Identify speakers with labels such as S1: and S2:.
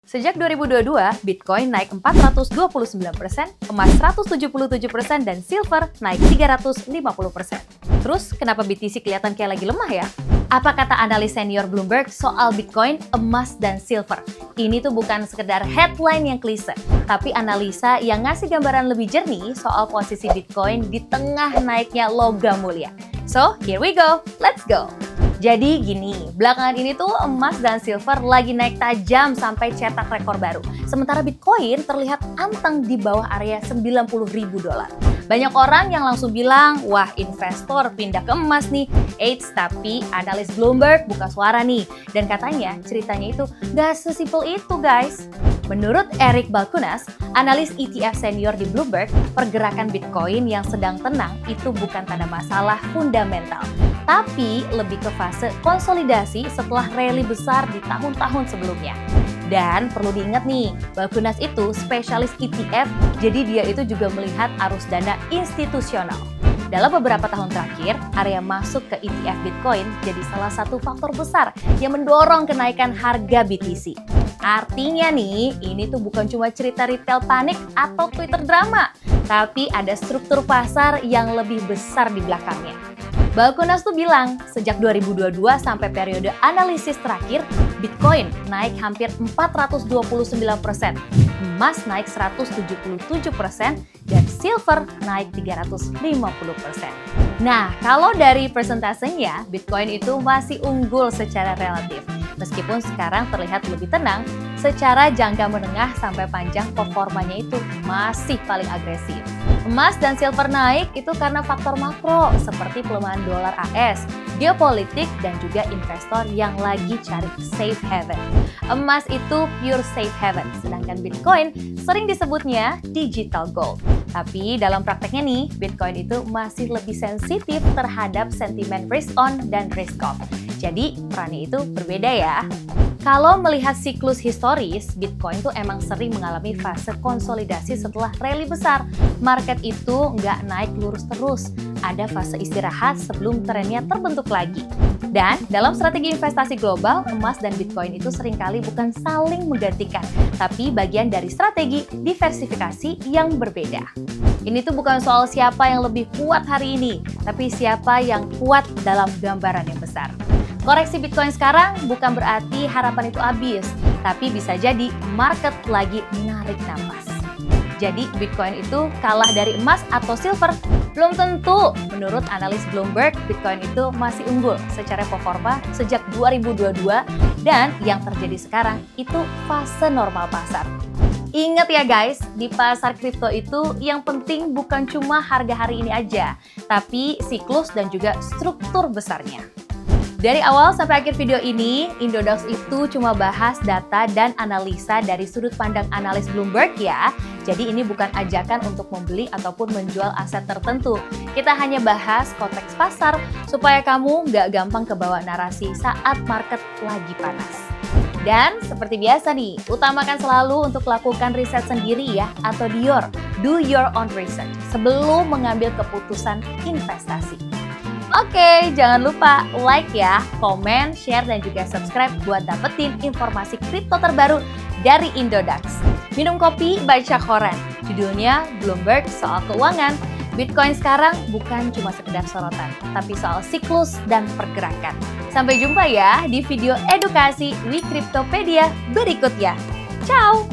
S1: Sejak 2022, Bitcoin naik 429%, emas 177%, dan silver naik 350%. Terus, kenapa BTC kelihatan kayak lagi lemah ya? Apa kata analis senior Bloomberg soal Bitcoin, emas, dan silver? Ini tuh bukan sekedar headline yang klise, tapi analisa yang ngasih gambaran lebih jernih soal posisi Bitcoin di tengah naiknya logam mulia. So, here we go, let's go! Jadi gini, belakangan ini tuh emas dan silver lagi naik tajam sampai cetak rekor baru. Sementara Bitcoin terlihat anteng di bawah area $90.000. Banyak orang yang langsung bilang, wah investor pindah ke emas nih. Eits, tapi analis Bloomberg buka suara nih. Dan katanya ceritanya itu gak sesimpel itu guys. Menurut Eric Balchunas, analis ETF senior di Bloomberg, pergerakan Bitcoin yang sedang tenang itu bukan tanda masalah fundamental, tapi lebih ke fase konsolidasi setelah rally besar di tahun-tahun sebelumnya. Dan perlu diingat nih, Balchunas itu spesialis ETF, jadi dia itu juga melihat arus dana institusional. Dalam beberapa tahun terakhir, area masuk ke ETF Bitcoin jadi salah satu faktor besar yang mendorong kenaikan harga BTC. Artinya nih, ini tuh bukan cuma cerita retail panik atau Twitter drama, tapi ada struktur pasar yang lebih besar di belakangnya. Balchunas tuh bilang, sejak 2022 sampai periode analisis terakhir, Bitcoin naik hampir 429%, emas naik 177%, dan silver naik 350%. Nah, kalau dari persentasenya, Bitcoin itu masih unggul secara relatif. Meskipun sekarang terlihat lebih tenang, secara jangka menengah sampai panjang performanya itu masih paling agresif. Emas dan silver naik itu karena faktor makro seperti pelemahan dolar AS, geopolitik, dan juga investor yang lagi cari safe haven. Emas itu pure safe haven, sedangkan Bitcoin sering disebutnya digital gold. Tapi dalam prakteknya nih, Bitcoin itu masih lebih sensitif terhadap sentimen risk on dan risk off. Jadi perannya itu berbeda ya. Kalau melihat siklus historis, Bitcoin tuh emang sering mengalami fase konsolidasi setelah rally besar. Market itu nggak naik lurus terus, ada fase istirahat sebelum trennya terbentuk lagi. Dan dalam strategi investasi global, emas dan Bitcoin itu seringkali bukan saling menggantikan, tapi bagian dari strategi diversifikasi yang berbeda. Ini tuh bukan soal siapa yang lebih kuat hari ini, tapi siapa yang kuat dalam gambaran yang besar. Koreksi Bitcoin sekarang bukan berarti harapan itu habis, tapi bisa jadi market lagi menarik nafas. Jadi Bitcoin itu kalah dari emas atau silver? Belum tentu. Menurut analis Bloomberg, Bitcoin itu masih unggul secara performa sejak 2022 dan yang terjadi sekarang itu fase normal pasar. Ingat ya guys, di pasar kripto itu yang penting bukan cuma harga hari ini aja, tapi siklus dan juga struktur besarnya. Dari awal sampai akhir video ini, Indodax itu cuma bahas data dan analisa dari sudut pandang analis Bloomberg ya. Jadi ini bukan ajakan untuk membeli ataupun menjual aset tertentu. Kita hanya bahas konteks pasar supaya kamu nggak gampang kebawa narasi saat market lagi panas. Dan seperti biasa nih, utamakan selalu untuk lakukan riset sendiri ya, atau do your own research sebelum mengambil keputusan investasi. Oke, jangan lupa like ya, komen, share, dan juga subscribe buat dapetin informasi kripto terbaru dari Indodax. Minum kopi, baca koran. Judulnya Bloomberg Soal Keuangan. Bitcoin sekarang bukan cuma sekedar sorotan, tapi soal siklus dan pergerakan. Sampai jumpa ya di video edukasi WeCryptopedia berikutnya. Ciao!